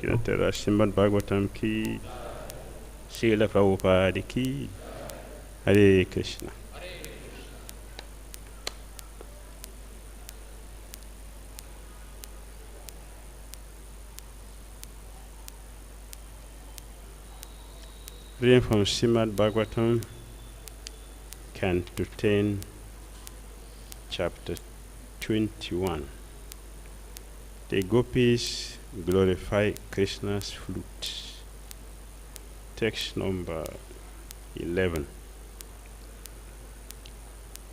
Kirtara Srimad Bhagavatam ki, Srila Prabhupada ki, Hare Krishna. Reading from Srimad Bhagavatam, Canto 10, Chapter 21. The gopis glorify Krishna's flute. Text number 11.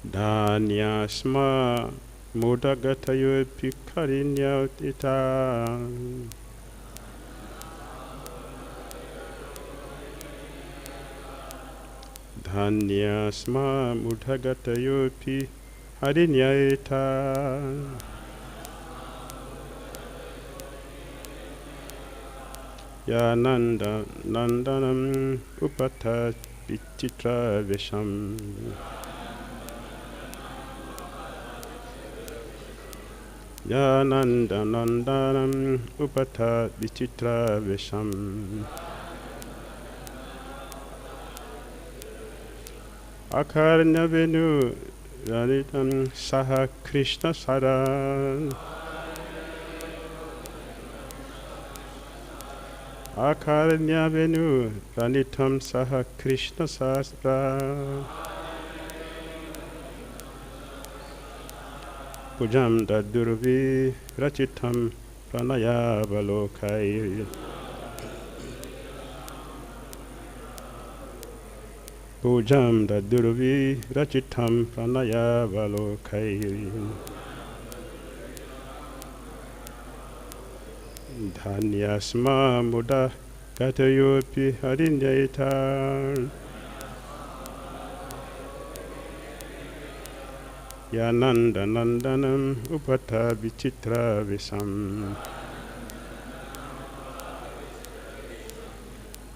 Dhanyāsma mūḍha-gatayo hariṇya etāḥ. Dhanyāsma mūḍha-gatayo hariṇya etāḥ. Ya nanda-nandanam upātta-vicitra-veśam. Ya nanda-nandanam upātta-vicitra-veśam. ākarṇya veṇu-raṇitam saha-kṛṣṇa-sārāḥ. ākarṇya veṇu-raṇitam saha-kṛṣṇa-sārāḥ. pūjāṁ dadhur viracitāṁ praṇaya-avalokaiḥ. pūjāṁ dadhur viracitām praṇayāvalokaiḥ. Dhanyāsma mūḍha-gatayo hariṇya etāḥ. Ya nanda-nandanam upātta-vicitra-veśam.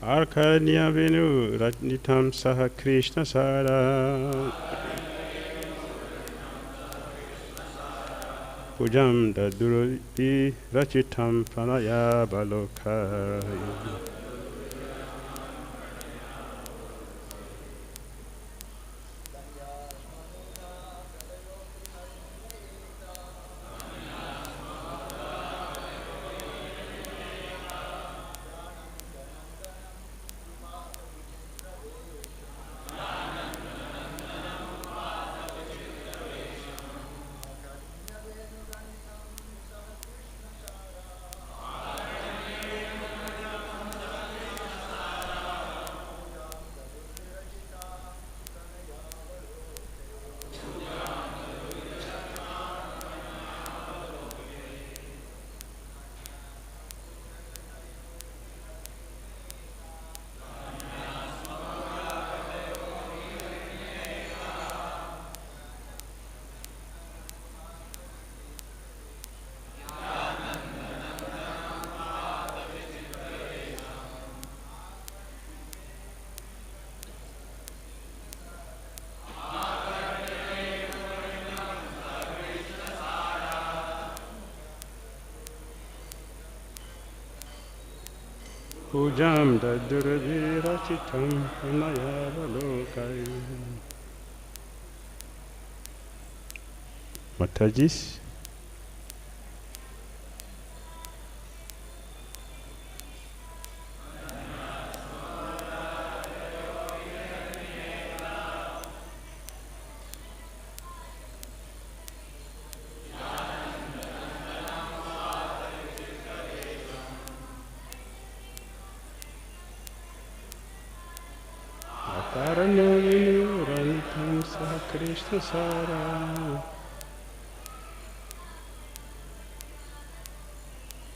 ākarṇya veṇu-raṇitam saha-kṛṣṇa-sārāḥ. pūjāṁ dadhur viracitāṁ praṇayāvalokaiḥ. pūjāṁ dadhur viracitāṁ praṇayāvalokaiḥ. Matajis. ākarṇya veṇu-raṇitam saha-kṛṣṇa-sārāḥ.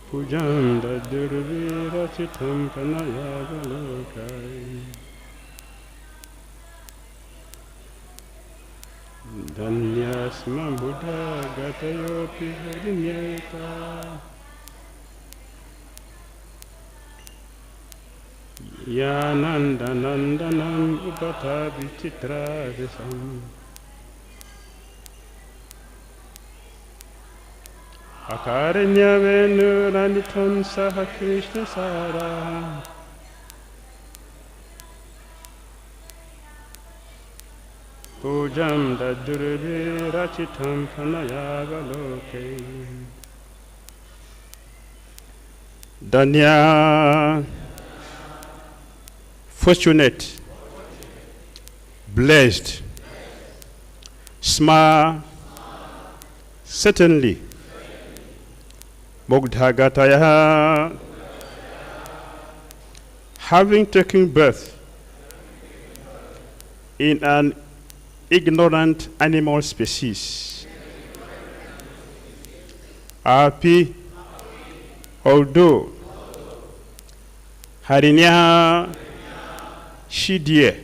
pūjāṁ dadhur viracitāṁ praṇayāvalokaiḥ. Dhanyāsma mūḍha-gatayo hariṇya etāḥ. Ya nanda-nandanam upātta-vicitra-veśam. ākarṇya veṇu-raṇitam saha-kṛṣṇa-sārāḥ pūjāṁ dadhur viracitāṁ praṇaya-avalokaiḥ. Dhanyāḥ, fortunate, blessed. Smā, certainly. mūḍha-gatayaḥ, having taken birth in an ignorant animal species. Happy, although hariṇya, she dear,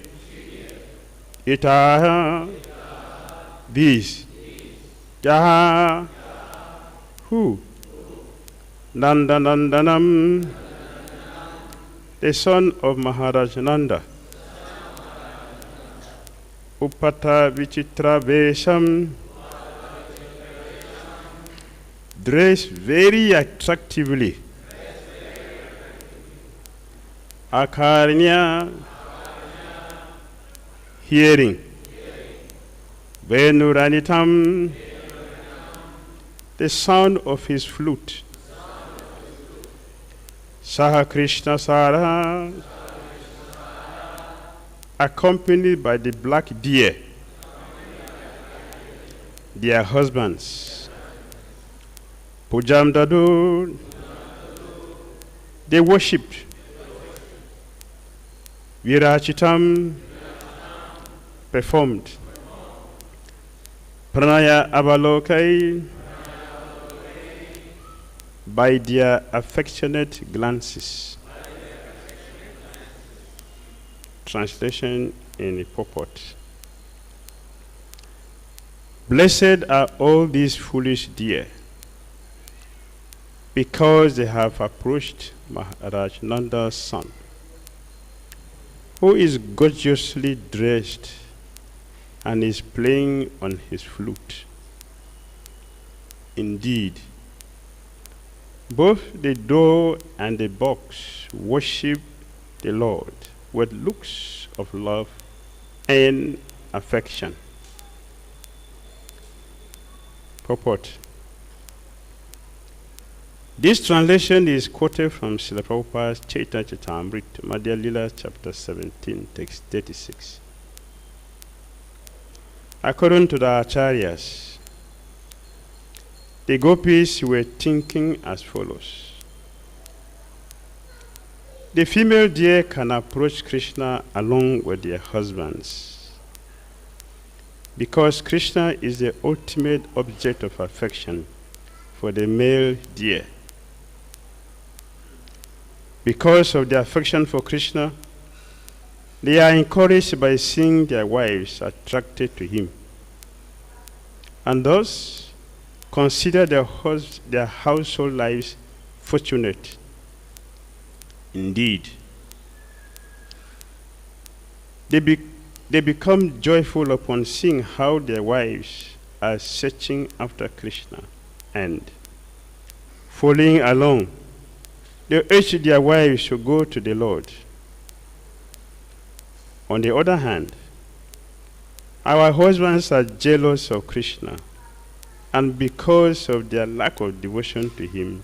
etāḥ, these, yaḥ, who, nanda-nandanam, the son of Mahārāja Nanda, upātta-vicitra-veśam, dressed very attractively, ākarṇya, hearing, veṇu-raṇitam, the sound of his flute, saha-kṛṣṇa-sārāḥ, accompanied by the black deer, their husbands. Pūjāṁ dadhur, they worshipped. Viracitāṁ, performed. Praṇaya-avalokaiḥ, by their affectionate glances. Translation in the purport. Blessed are all these foolish deer, because they have approached Mahārāja Nanda's son, who is gorgeously dressed and is playing on his flute. Indeed, both the doe and the box worship the Lord with looks of love and affection. Purport. This translation is quoted from Srila Prabhupada's Chaitanya Charitamrita, Madhya Lila, chapter 17, text 36. According to the Acharyas, the gopis were thinking as follows. The female deer can approach Krishna along with their husbands, because Krishna is the ultimate object of affection for the male deer. Because of their affection for Krishna, they are encouraged by seeing their wives attracted to him, and thus consider their household lives fortunate. Indeed, they become joyful upon seeing how their wives are searching after Krishna, and following along, they urge their wives to go to the Lord. On the other hand, our husbands are jealous of Krishna, and because of their lack of devotion to him,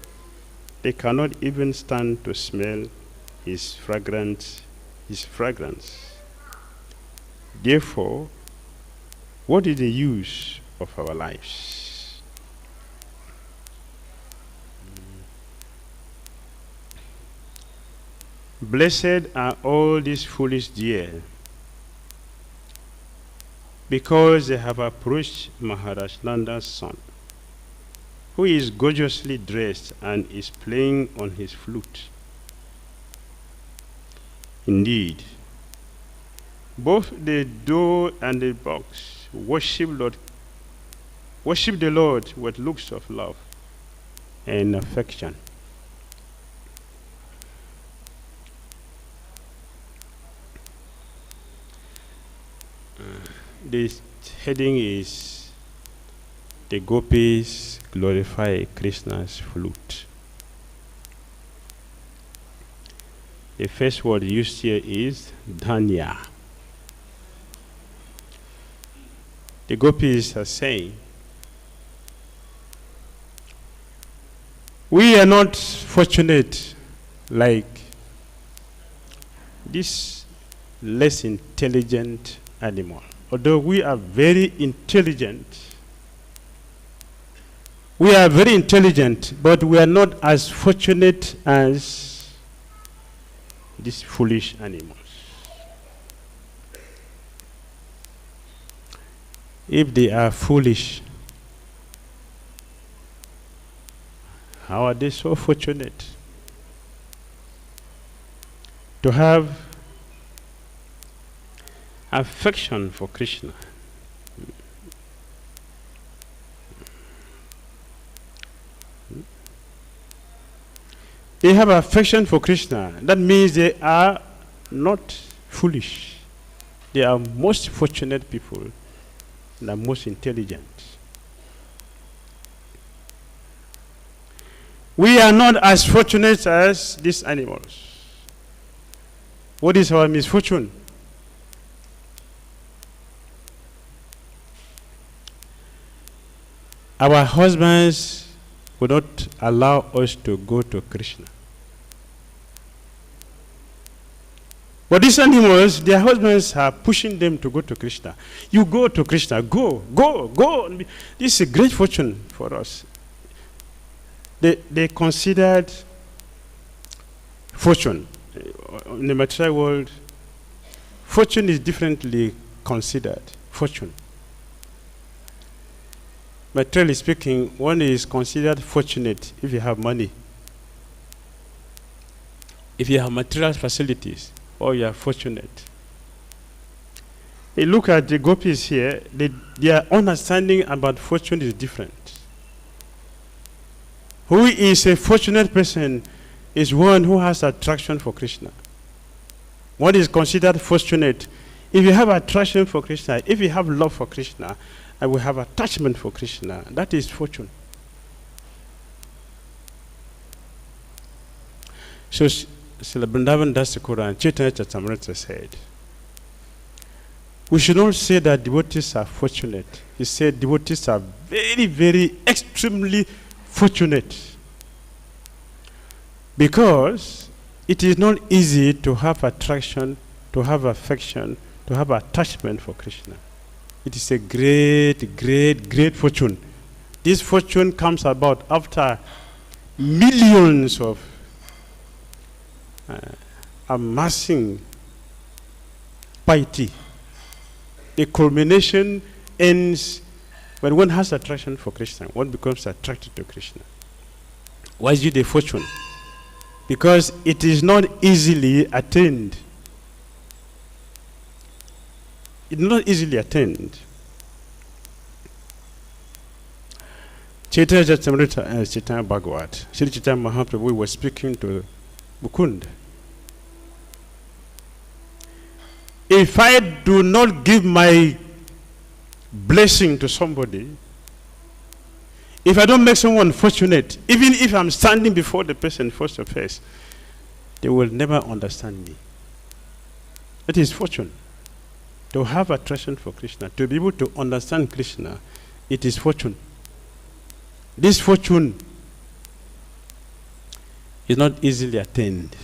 they cannot even stand to smell his fragrance. Therefore, what is the use of our lives? Blessed are all these foolish deer, because they have approached Mahārāja Nanda's son, who is gorgeously dressed and is playing on his flute. Indeed, both the doe and the box worship the Lord with looks of love and affection. This heading is the gopis glorify Krishna's flute. The first word used here is dhanyāḥ. The gopis are saying, we are not fortunate like this less intelligent animal. Although we are very intelligent, but we are not as fortunate as these foolish animals. If they are foolish, how are they so fortunate to have affection for Krishna? They have affection for Krishna. That means they are not foolish. They are most fortunate people. They are most intelligent. We are not as fortunate as these animals. What is our misfortune? Our husbands will not allow us to go to Krishna. But these animals, their husbands are pushing them to go to Krishna. You go to Krishna, go. This is a great fortune for us. They considered fortune. In the material world, fortune is differently considered. Fortune. Materially speaking, one is considered fortunate if you have money. If you have material facilities, or you are fortunate. You look at the gopis here, their understanding about fortune is different. Who is a fortunate person is one who has attraction for Krishna. What is considered fortunate? If you have attraction for Krishna, if you have love for Krishna, and we have attachment for Krishna, that is fortune. So Srila Vrindavan Das the Quran, Chaitanya Charitamrita said, we should not say that devotees are fortunate. He said devotees are very, very extremely fortunate. Because it is not easy to have attraction, to have affection, to have attachment for Krishna. It is a great, great, great fortune. This fortune comes about after millions of amassing piety. The culmination ends when one has attraction for Krishna. One becomes attracted to Krishna. Why is it a fortune? Because it is not easily attained. It's not easily attained. Chaitanya Charitamrita and Chaitanya Bhagavat, Sri Chaitanya Mahaprabhu was speaking to Mukund. If I do not give my blessing to somebody, if I don't make someone fortunate, even if I'm standing before the person face to face, they will never understand me. That is fortune. To have attraction for Krishna, to be able to understand Krishna, it is fortune. This fortune is not easily attained.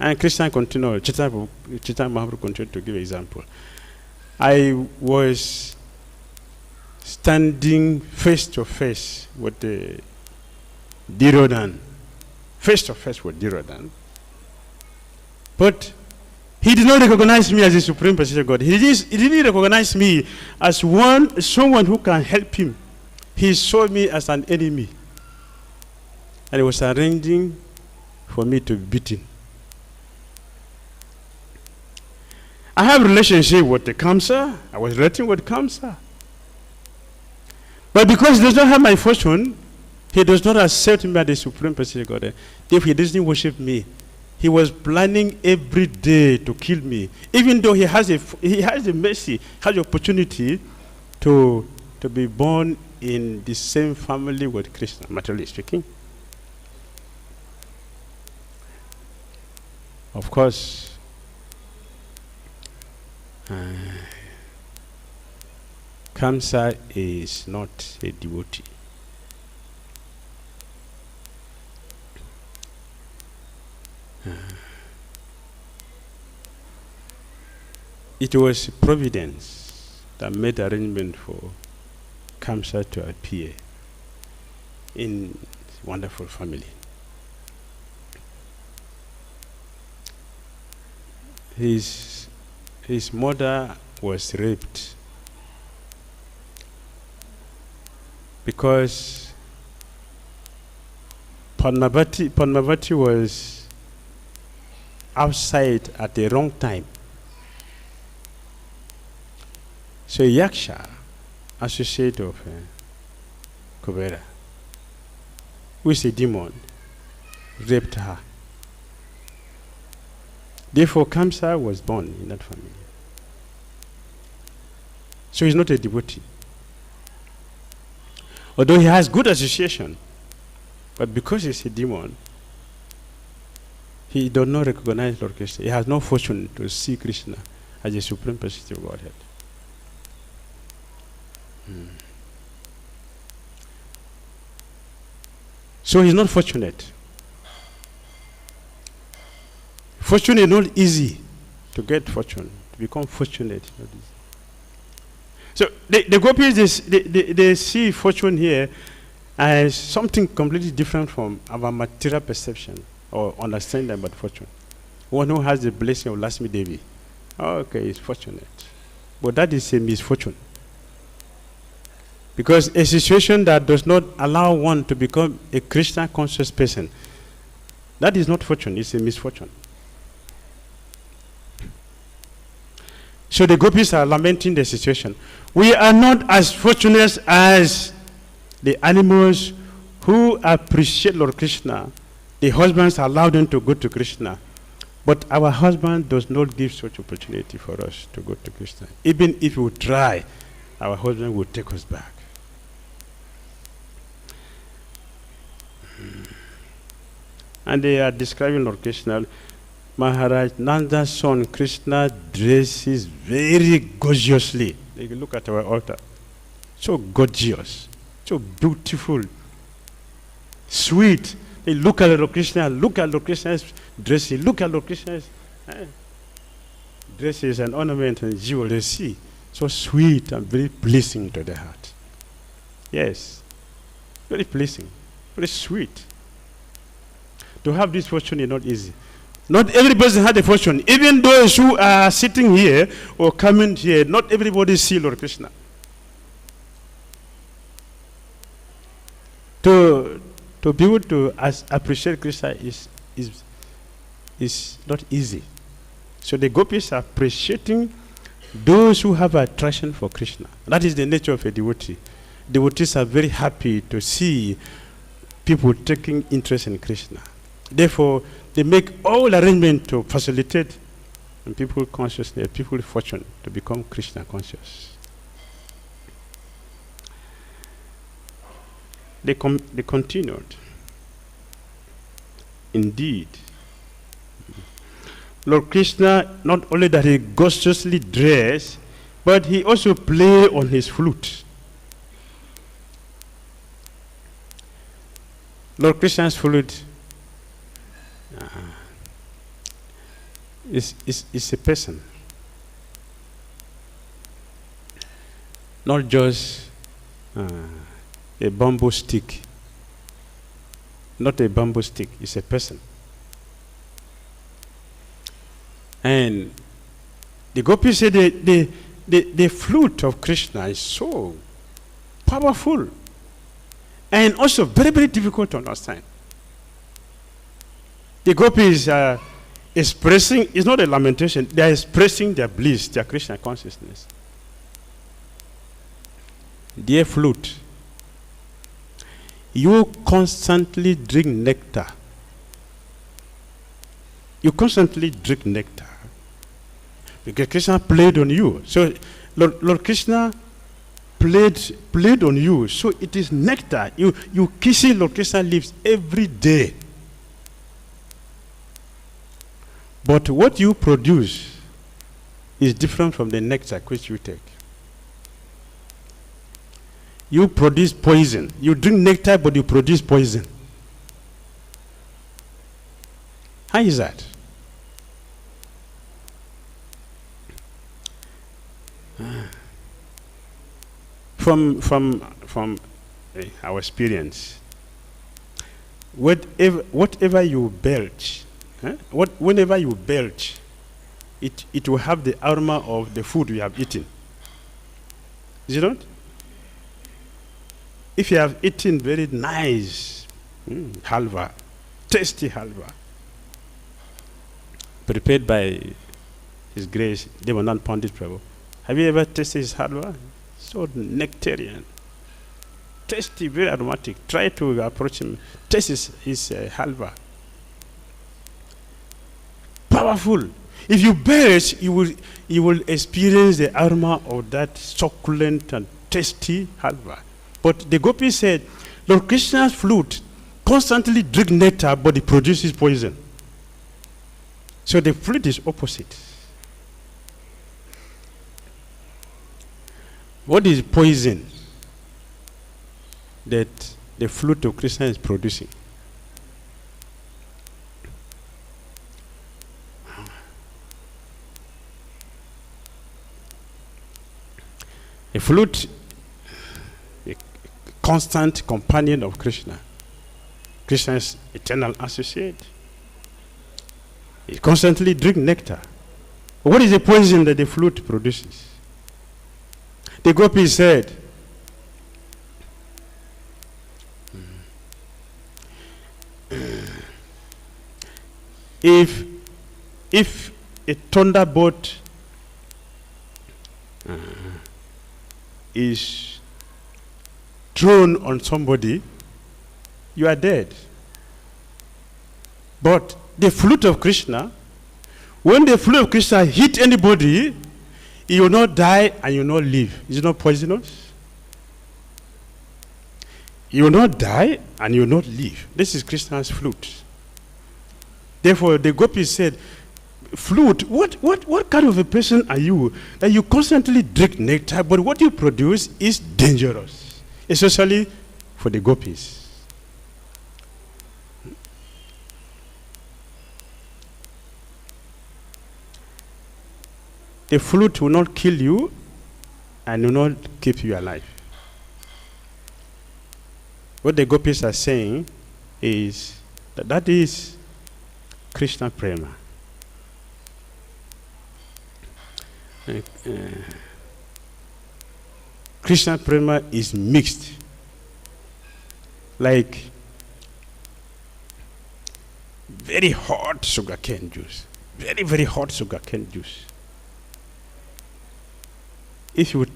And Krishna continued, Chaitanya Mahaprabhu continued to give an example. I was standing face to face with the Dheer, face to face with Dheer. But he did not recognize me as a supreme personality of God. He didn't recognize me as someone who can help him. He saw me as an enemy. And he was arranging for me to be beaten. I have a relationship with the Kamsa. I was relating with Kamsa. But because he does not have my fortune, he does not accept me as the supreme personality of God. If he doesn't worship me, he was planning every day to kill me. Even though he has the mercy, has the opportunity to to be born in the same family with Krishna, materially speaking. Of course, Kamsa is not a devotee. It was Providence that made arrangement for Kamsa to appear in a wonderful family. His mother was raped because Padmavati was outside at the wrong time. So Yaksha, associate of Kubera, who is a demon, raped her. Therefore, Kamsa was born in that family. So he's not a devotee. Although he has good association, but because he's a demon, he does not recognize Lord Krishna. He has no fortune to see Krishna as a supreme personality of Godhead. So he's not fortunate. Fortune is not easy to get fortune, to become fortunate. So the gopis, they see fortune here as something completely different from our material perception or understanding about fortune. One who has the blessing of Lakshmi Devi, okay, is fortunate. But that is a misfortune. Because a situation that does not allow one to become a Krishna conscious person, that is not fortune, it's a misfortune. So the gopis are lamenting the situation. We are not as fortunate as the animals who appreciate Lord Krishna. The husbands allow them to go to Krishna. But our husband does not give such opportunity for us to go to Krishna. Even if we try, our husband will take us back. And they are describing Lord Krishna. Mahārāja Nanda's son Krishna dresses very gorgeously. You can look at our altar. So gorgeous, so beautiful, sweet. They look at Lord Krishna, look at Lord Krishna's dressing, look at Lord Krishna's dresses and ornaments and jewelry. See, so sweet and very pleasing to the heart. Yes, very pleasing, very sweet. To have this fortune is not easy. Not every person had a fortune. Even those who are sitting here or coming here, not everybody see Lord Krishna. To be able to appreciate Krishna is not easy. So the gopis are appreciating those who have attraction for Krishna. That is the nature of a devotee. Devotees are very happy to see people taking interest in Krishna. Therefore, they make all arrangements to facilitate people's consciousness, people's fortune to become Krishna conscious. They continued. Indeed, Lord Krishna, not only that he gorgeously dressed, but he also played on his flute. Lord Krishna's flute is a person, not just a bamboo stick. Not a bamboo stick, it's a person. And the gopis say the flute of Krishna is so powerful and also very, very difficult to understand. The gopis are expressing, it's not a lamentation, they are expressing their bliss, their Krishna consciousness. Dear flute, you constantly drink nectar. You constantly drink nectar. Because Krishna played on you. So Lord Krishna played on you. So it is nectar. You kissing Lord Krishna lips every day. But what you produce is different from the nectar which you take. You produce poison. You drink nectar, but you produce poison. How is that? From our experience, whatever you belch, whenever you belch, it will have the aroma of the food you have eaten. Is it not? If you have eaten very nice halwa, tasty halwa, prepared by His Grace Damodar Pandit Prabhu, have you ever tasted his halwa? So nectarian, tasty, very aromatic. Try to approach him. Taste his halwa. Powerful. If you bear it, you will experience the aroma of that succulent and tasty halwa. But the gopi said, Lord Krishna's flute constantly drink nectar, but it produces poison. So the flute is opposite. What is poison that the flute of Krishna is producing? A flute, a constant companion of Krishna. Krishna's eternal associate. He constantly drinks nectar. What is the poison that the flute produces? The gopi said, if a thunderbolt is thrown on somebody, you are dead. But the flute of Krishna, when the flute of Krishna hit anybody, you will not die and you will not live. Is it not poisonous? You will not die and you will not live. This is Krishna's flute. Therefore, the gopi said, flute, what kind of a person are you that you constantly drink nectar, but what you produce is dangerous, especially for the gopis. The flute will not kill you and will not keep you alive. What the gopis are saying is that is Krishna prema. Krishna prema is mixed, like very hot sugarcane juice, very hot sugarcane juice. If you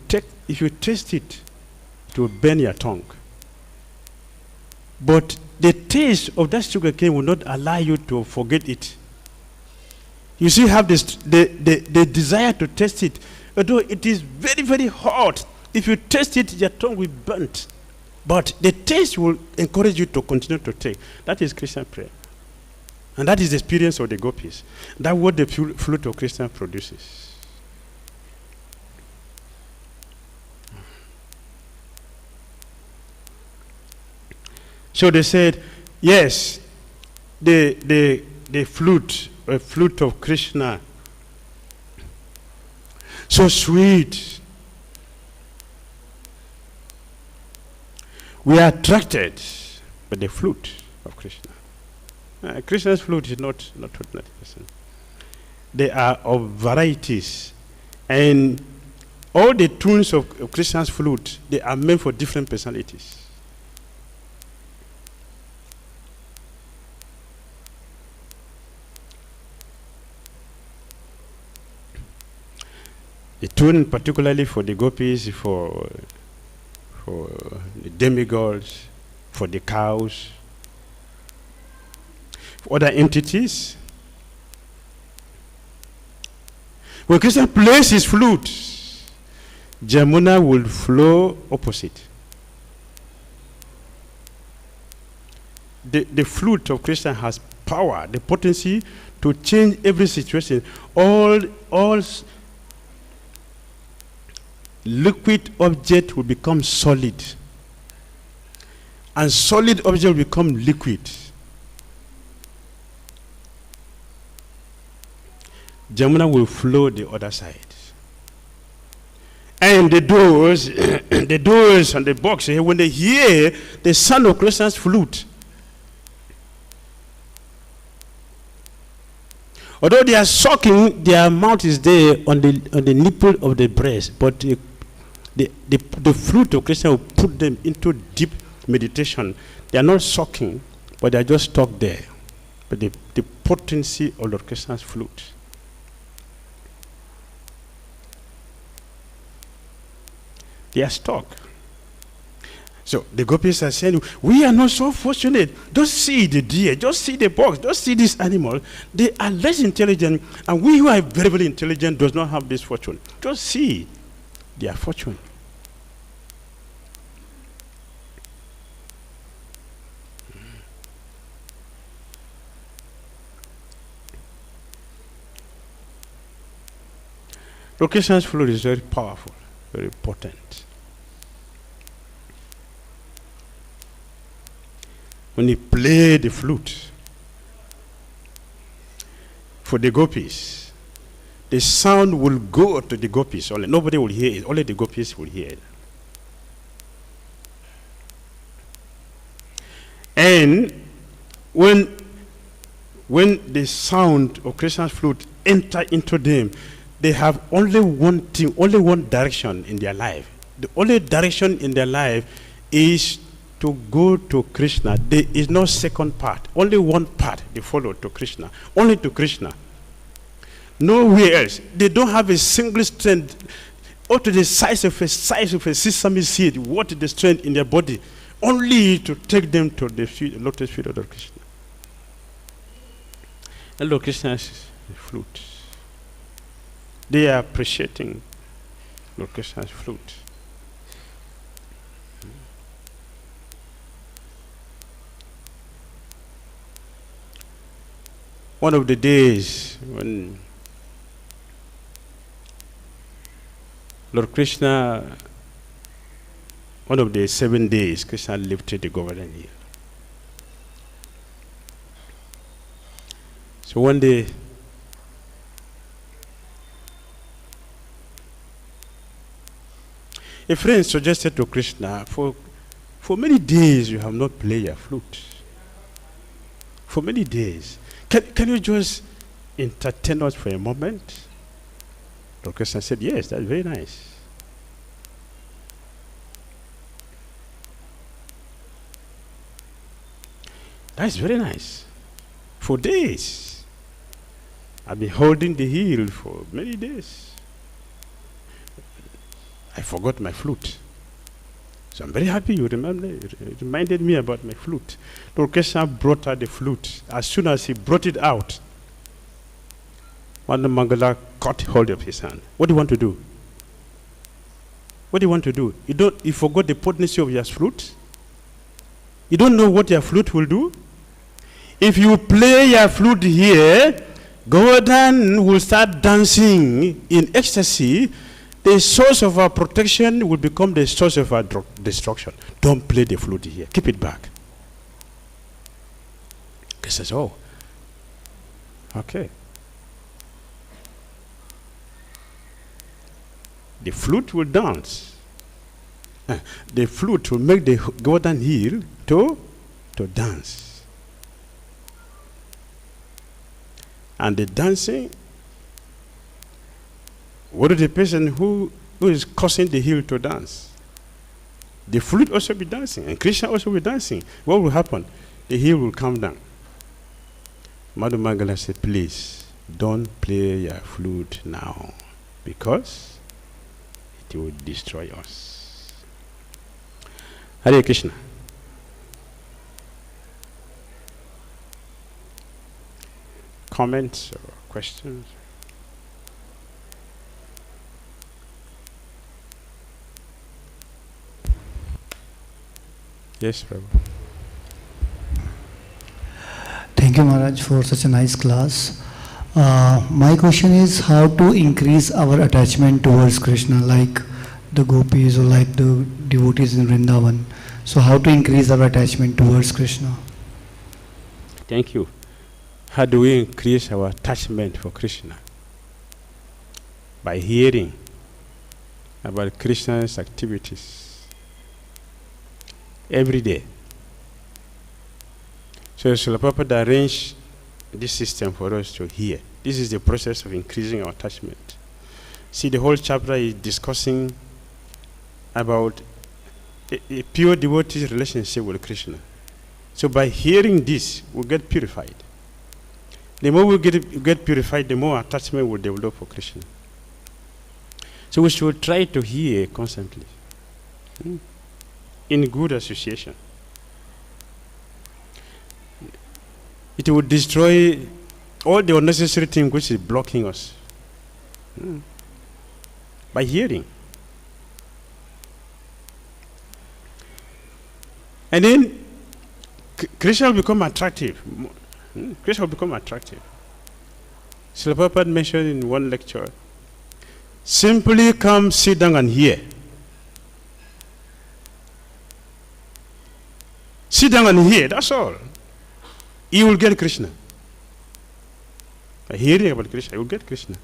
taste it, it will burn your tongue. But the taste of that sugarcane will not allow you to forget it. You still have the desire to taste it, although it is very hot. If you taste it, your tongue will burn. But the taste will encourage you to continue to take. That is Krishna prayer. And that is the experience of the gopis. That's what the flute of Krishna produces. So they said, yes, the flute of Krishna, so sweet. We are attracted by the flute of Krishna. Krishna's flute is not ordinary person. They are of varieties, and all the tunes of Krishna's flute, they are meant for different personalities. The tune particularly for the gopis, for the demigods, for the cows, for other entities. When Krishna plays his flute, Jamuna will flow opposite. The flute of Krishna has power, the potency to change every situation. All liquid object will become solid, and solid object will become liquid. Jamuna will flow the other side. And the doors, the doors and the box, when they hear the sound of Krishna's flute, although they are sucking, their mouth is there on the nipple of the breast, but the flute of Krishna will put them into deep meditation. They are not sucking, but they are just stuck there. But the potency of Lord Krishna's flute. They are stuck. So the gopis are saying, we are not so fortunate. Just see the deer, just see the box, just see this animal. They are less intelligent, and we who are very, very intelligent does not have this fortune. Just see their fortune. Lord Krishna's flute is very powerful, very potent. When he played the flute for the gopis, the sound will go to the gopis only. Nobody will hear it. Only the gopis will hear it. And when the sound of Krishna's flute enter into them, they have only one thing, only one direction in their life. The only direction in their life is to go to Krishna. There is no second part. Only one part they follow to Krishna. Only to Krishna. Nowhere else. They don't have a single strength or to the size of a sesame seed. What is the strength in their body? Only to take them to the lotus feet of Lord Krishna. And Lord Krishna's flute. They are appreciating Lord Krishna's flute. One of the days when Lord Krishna, one of the 7 days, Krishna lifted the Govardhan hill. So one day, a friend suggested to Krishna, for many days you have not played your flute. For many days. Can you just entertain us for a moment? Lord Krishna said, yes, that's very nice. That's very nice. For days. I've been holding the hill for many days. I forgot my flute. So I'm very happy you reminded me about my flute. Lord Krishna brought out the flute. As soon as he brought it out, Mother Mangala caught hold of his hand. What do you want to do? What do you want to do? You forgot the potency of your flute? You don't know what your flute will do? If you play your flute here, Govardhan will start dancing in ecstasy. The source of our protection will become the source of our destruction. Don't play the flute here. Keep it back. He says, oh, okay. The flute will dance. The flute will make the Govardhan hill to dance. And the dancing, what is the person who is causing the hill to dance? The flute also be dancing, and Krishna also be dancing. What will happen? The hill will come down. Madhu Mangala said, please, don't play your flute now, because it will destroy us. Hare Krishna. Comments or questions? Yes, Prabhu. Thank you, Maharaj, for such a nice class. My question is how to increase our attachment towards Krishna, like the gopis or like the devotees in Vrindavan. So how to increase our attachment towards Krishna? Thank you. How do we increase our attachment for Krishna? By hearing about Krishna's activities every day. So Srila Prabhupada arranged this system for us to hear. This is the process of increasing our attachment. See, the whole chapter is discussing about a pure devotee's relationship with Krishna. So by hearing this, we get purified. The more we get purified, the more attachment will develop for Krishna. So we should try to hear constantly, in good association. It will destroy all the unnecessary things which is blocking us. By hearing. And then Krishna will become attractive. Krishna will become attractive. Srila Prabhupada mentioned in one lecture, simply come, sit down and hear. Sit down and hear, that's all. You will get Krishna. By hearing about Krishna, you will get Krishna.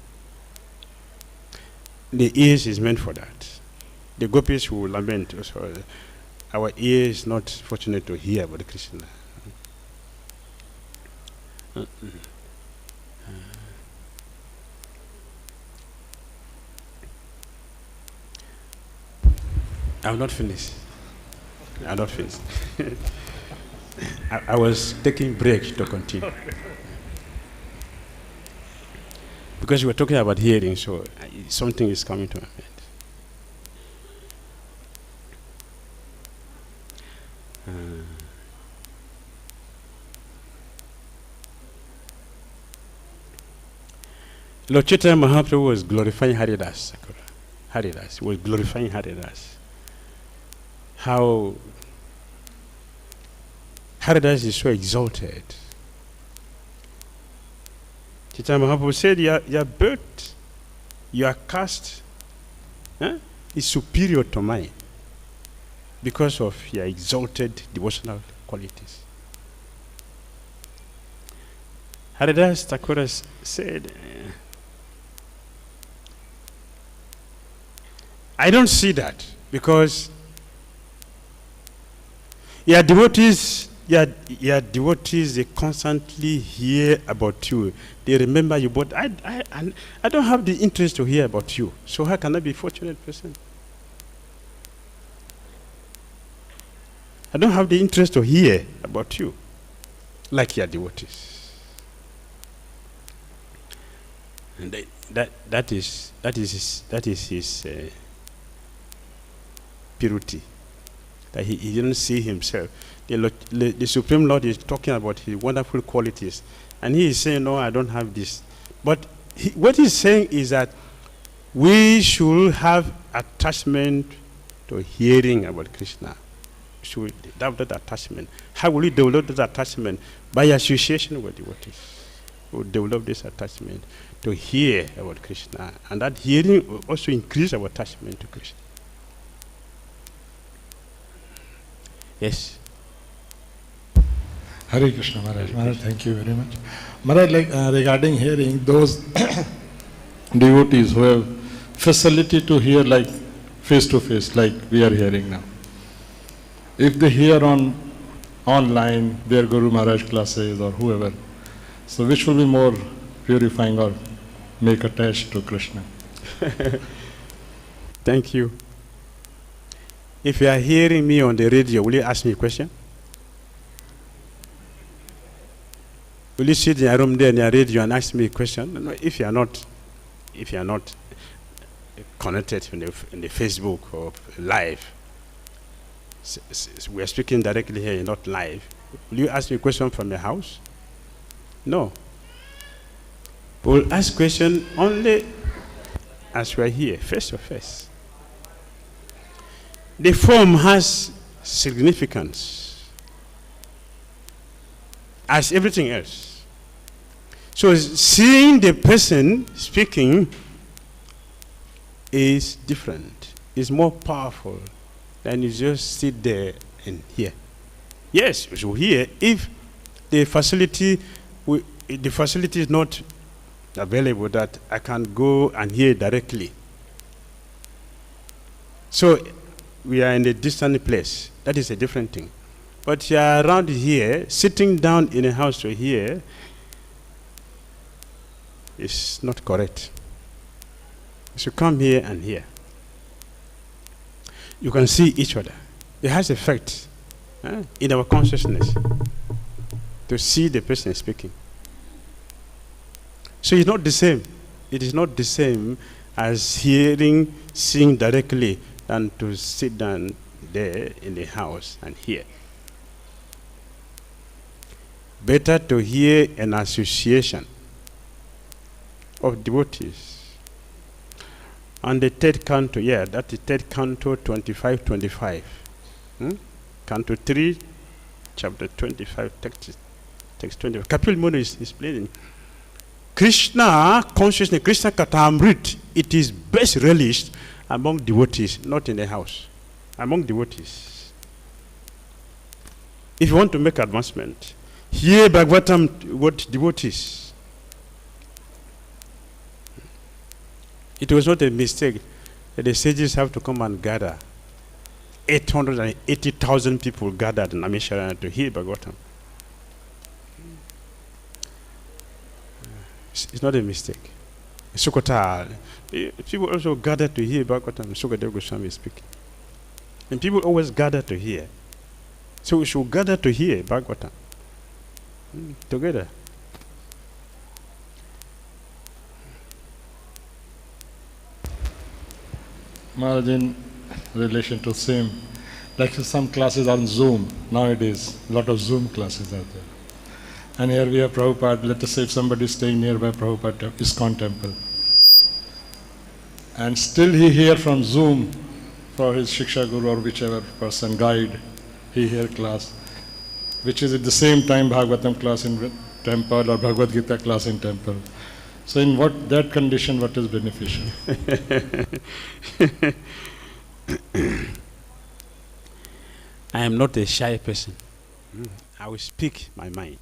The ears is meant for that. The gopis will lament also, our ear is not fortunate to hear about Krishna. I'm not finished. I'm not finished. I was taking break to continue. Because we were talking about hearing, so something is coming to my mind. Lord Chaitanya Mahaprabhu was glorifying Haridas. Haridas was glorifying Haridas. How Haridas is so exalted. Chaitanya Mahaprabhu said, your birth, your caste is superior to mine because of your exalted devotional qualities. Haridas Thakur said, I don't see that because your devotees, they constantly hear about you. They remember you, but I don't have the interest to hear about you. So how can I be a fortunate person? I don't have the interest to hear about you, like your devotees. And that is his purity. That he didn't see himself. The Supreme Lord is talking about his wonderful qualities. And he is saying, no, I don't have this. But what he's saying is that we should have attachment to hearing about Krishna. Should develop that attachment. How will we develop that attachment? By association with devotees. We will develop this attachment to hear about Krishna. And that hearing will also increase our attachment to Krishna. Yes. Hare Krishna, Maharaj. Maharaj, thank you very much. Maharaj, regarding hearing, those devotees who have facility to hear like face to face, like we are hearing now. If they hear online their Guru Maharaj classes or whoever, so which will be more purifying or make attached to Krishna? Thank you. If you are hearing me on the radio, will you ask me a question? Will you sit in your room there in your radio and ask me a question? No, if you are not connected in the Facebook or live, we are speaking directly here, not live. Will you ask me a question from your house? No. We'll ask question only as we are here, face to face. The form has significance as everything else. So seeing the person speaking is different, is more powerful than you just sit there and hear. Yes, you should hear if the facility is not available that I can go and hear directly. So we are in a distant place. That is a different thing. But you are around here, sitting down in a house to hear is not correct. You should come here and hear. You can see each other. It has effect in our consciousness to see the person speaking. So it's not the same. It is not the same as seeing directly than to sit down there in the house and hear. Better to hear an association of devotees. And the third canto, that's the third canto, 25-25. Canto 3, chapter 25, text 25. Kapil Muni is explaining. Krishna consciousness, Krishna Katamrit, it is best relished among devotees, not in the house. Among devotees. If you want to make advancement, hear Bhagavatam what devotees. It was not a mistake that the sages have to come and gather. 880,000 people gathered in Namisharana to hear Bhagavatam. It's not a mistake. Sukota, people also gather to hear Bhagavatam. Sukadeva Goswami is speaking. And people always gather to hear. So we should gather to hear Bhagavatam together. Maharaj, in relation to same, like some classes on Zoom nowadays, a lot of Zoom classes are there. And here we have Prabhupada, let us say if somebody is staying nearby Prabhupada ISKCON temple. And still he hear from Zoom for his Shiksha Guru or whichever person, guide, he hear class, which is at the same time Bhagavatam class in temple or Bhagavad-Gita class in temple. So in that condition, what is beneficial? I am not a shy person. I will speak my mind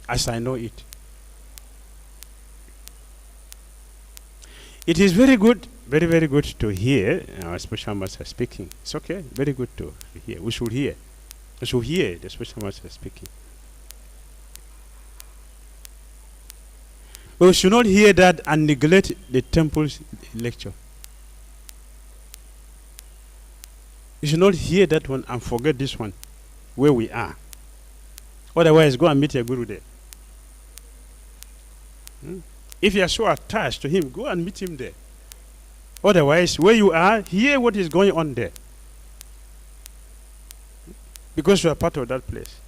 as I know it. It is very good, very, very good to hear our special master speaking. It's okay, very good to hear. We should hear. We should hear the special master speaking. But we should not hear that and neglect the temple's lecture. You should not hear that one and forget this one, where we are. Otherwise, go and meet your guru there. If you are so attached to him, go and meet him there. Otherwise, where you are, hear what is going on there. Because you are part of that place.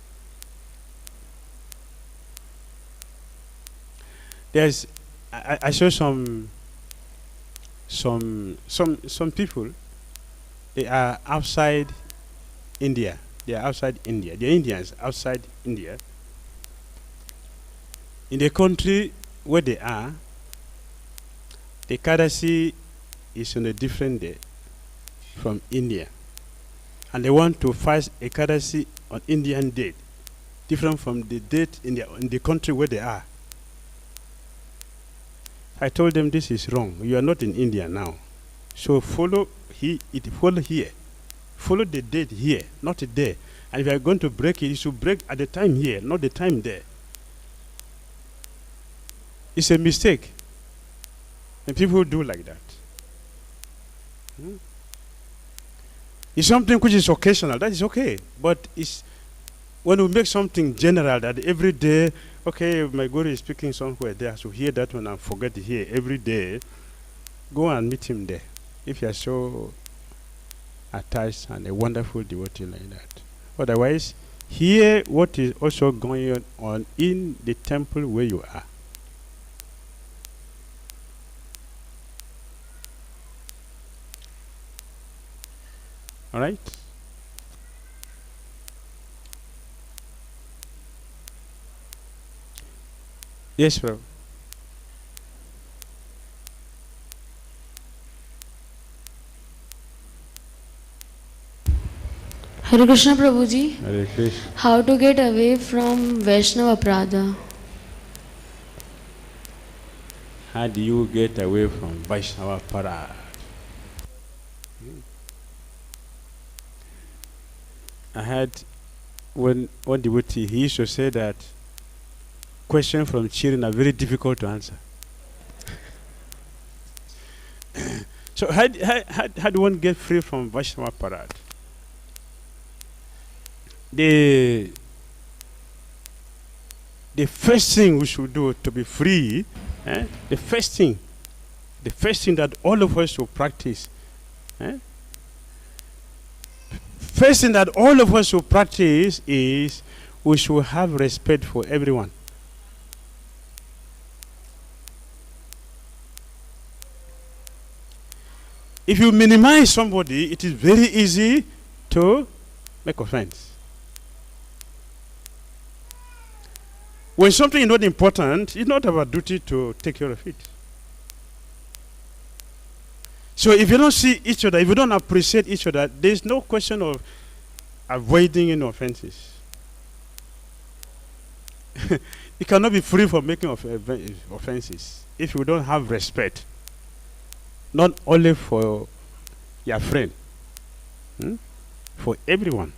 There's, I saw some people. They are outside India. They are outside India. The Indians outside India. In the country where they are, the Ekadasi is on a different day from India. And they want to fast Ekadasi on Indian date, different from the date in the country where they are. I told them this is wrong. You are not in India now. So follow here. Follow the date here, not there. And if you are going to break it, you should break at the time here, not the time there. It's a mistake. And people do like that. It's something which is occasional, that is okay. But it's when we make something general that every day, okay, my guru is speaking somewhere there, so hear that one and forget to hear every day, go and meet him there. If you are so attached and a wonderful devotee like that. Otherwise, hear what is also going on in the temple where you are. All right? Yes, Prabhu. Hare Krishna Prabhuji. Hare Krishna. How to get away from Vaishnava Prada? How do you get away from Vaishnava Parad? I had one devotee, he used to say that questions from children are very difficult to answer. So how do one get free from Vaishnava Parad? The first thing we should do to be free, the first thing that all of us should practice, first thing that all of us should practice is we should have respect for everyone. If you minimize somebody, it is very easy to make offense. When something is not important, it's not our duty to take care of it. So if you don't see each other, if you don't appreciate each other, there's no question of avoiding any offenses. You cannot be free from making offenses if you don't have respect, not only for your friend, for everyone,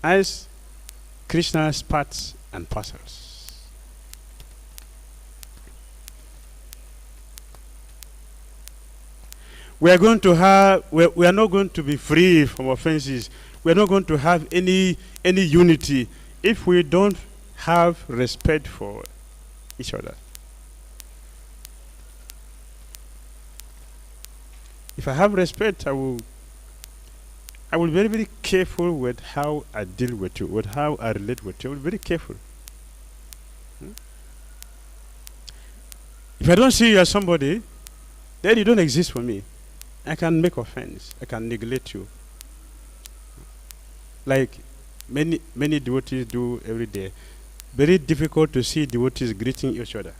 as Krishna's parts and parcels. We are going to have, we are not going to be free from offenses. We are not going to have any unity if we don't have respect for each other. If I have respect, I will be very, very careful with how I deal with you, with how I relate with you. I will be very careful. If I don't see you as somebody, then you don't exist for me. I can make offense. I can neglect you. Like many devotees do every day. Very difficult to see devotees greeting each other.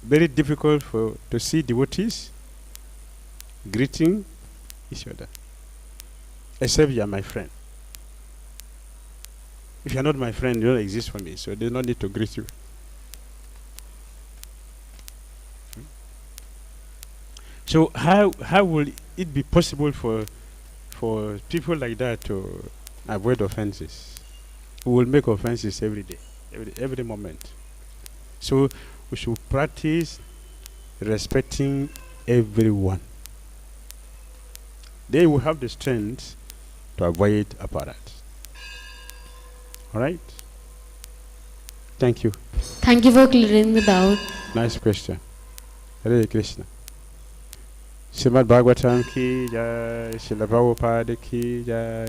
Very difficult to see devotees greeting each other. Except you are my friend. If you are not my friend, you don't exist for me, so there's no need to greet you. So how will it be possible for people like that to avoid offenses? We will make offenses every day, every moment. So we should practice respecting everyone. They will have the strength to avoid apparat. All right? Thank you. Thank you for clearing the doubt. Nice question. Hare Krishna. Srimad Bhagavatam ki jai, Srila Prabhupada ki jai.